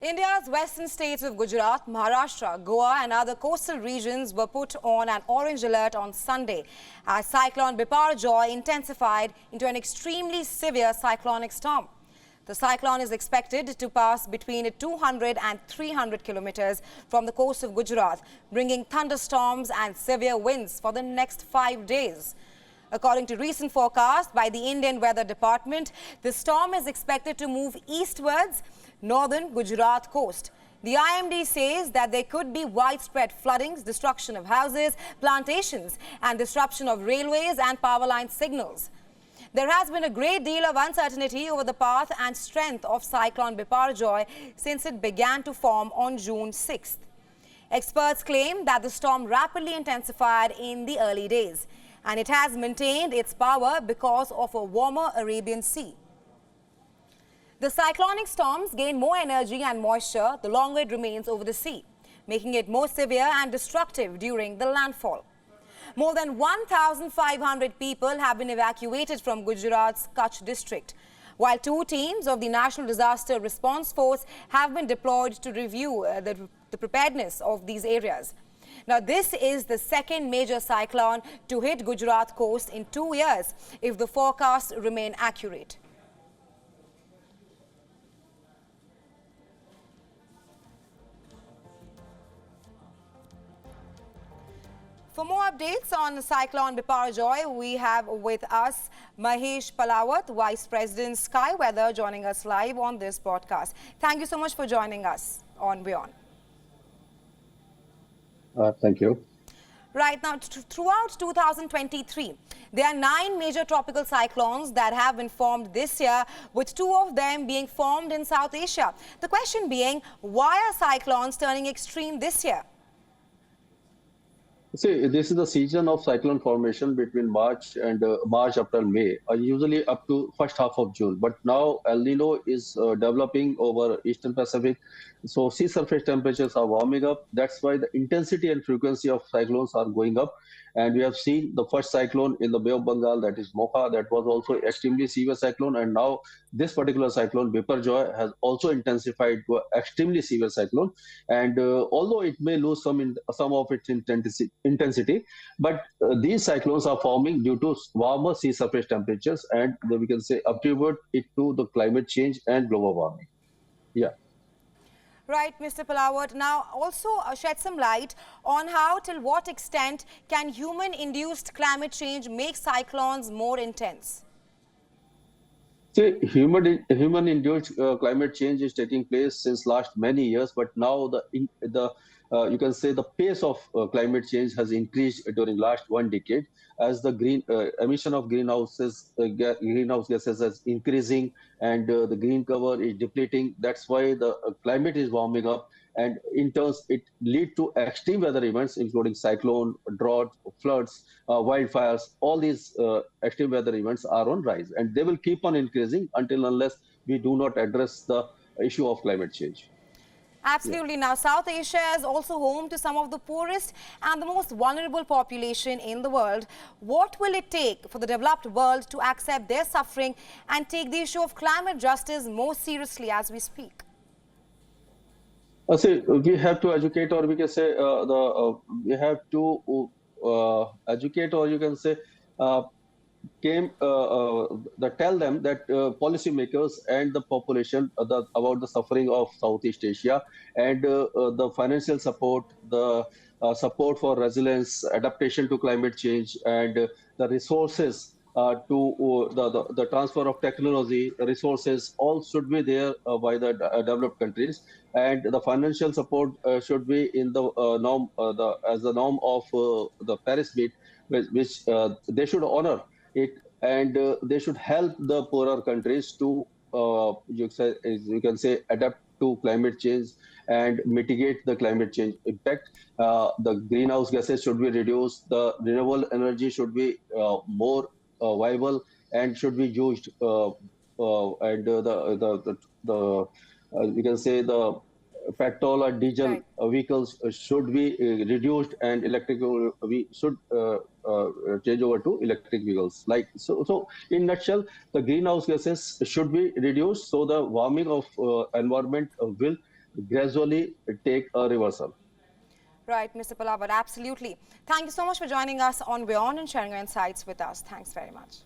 India's western states of Gujarat, Maharashtra, Goa and other coastal regions were put on an orange alert on Sunday as Cyclone Biparjoy intensified into an extremely severe cyclonic storm. The cyclone is expected to pass between 200 and 300 kilometers from the coast of Gujarat, bringing thunderstorms and severe winds for the next 5 days. According to recent forecast by the Indian Weather Department, the storm is expected to move eastwards northern Gujarat coast. The IMD says that there could be widespread floodings, destruction of houses, plantations and disruption of railways and power line signals. There has been a great deal of uncertainty over the path and strength of Cyclone Biparjoy since it began to form on June 6th. Experts claim that the storm rapidly intensified in the early days, and it has maintained its power because of a warmer Arabian Sea. The cyclonic storms gain more energy and moisture the longer it remains over the sea, making it more severe and destructive during the landfall. More than 1,500 people have been evacuated from Gujarat's Kutch district, while 2 teams of the National Disaster Response Force have been deployed to review the preparedness of these areas. Now, this is the second major cyclone to hit Gujarat coast in 2 years, if the forecasts remain accurate. For more updates on Cyclone Biparjoy, we have with us Mahesh Palawat, Vice President Sky Weather, joining us live on this broadcast. Thank you so much for joining us on WION. Thank you. Right now, throughout 2023, there are 9 major tropical cyclones that have been formed this year, with 2 of them being formed in South Asia. The question being, why are cyclones turning extreme this year? See, this is the season of cyclone formation between March and March, April, May, usually up to first half of June. But now El Nino is developing over Eastern Pacific. So sea surface temperatures are warming up. That's why the intensity and frequency of cyclones are going up. And we have seen the first cyclone in the Bay of Bengal, that is Mocha, that was also extremely severe cyclone. And now this particular cyclone, Biparjoy, has also intensified to an extremely severe cyclone. And although it may lose some of its intensity, but these cyclones are forming due to warmer sea surface temperatures, and we can say attribute it to the climate change and global warming. Yeah. Right, Mr. Palawat. Now, also shed some light on how, till what extent can human-induced climate change make cyclones more intense? See, human-induced climate change is taking place since last many years, but now you can say the pace of climate change has increased during last 1 decade as the emission of greenhouse gases is increasing and the green cover is depleting. That's why the climate is warming up, and in turns it lead to extreme weather events including cyclone, drought, floods, wildfires. All these extreme weather events are on rise, and they will keep on increasing unless we do not address the issue of climate change. Absolutely. Yeah. Now, South Asia is also home to some of the poorest and the most vulnerable population in the world. What will it take for the developed world to accept their suffering and take the issue of climate justice more seriously as we speak? See, we have to educate, or we can say we have to educate, or you can say tell them that policymakers and the population about the suffering of Southeast Asia, and the financial support, the support for resilience, adaptation to climate change, and the resources to the transfer of technology resources, all should be there by the developed countries, and the financial support should be in the norm as the norm of the Paris meet, which they should honor it, and they should help the poorer countries to you can say adapt to climate change and mitigate the climate change impact. The greenhouse gases should be reduced. The renewable energy should be more viable and should be used, and you can say the petrol or diesel vehicles should be reduced, and we should change over to electric vehicles. So in nutshell, the greenhouse gases should be reduced, so the warming of environment will gradually take a reversal. Right, Mr. Palawat, absolutely. Thank you so much for joining us on WION and sharing your insights with us. Thanks very much.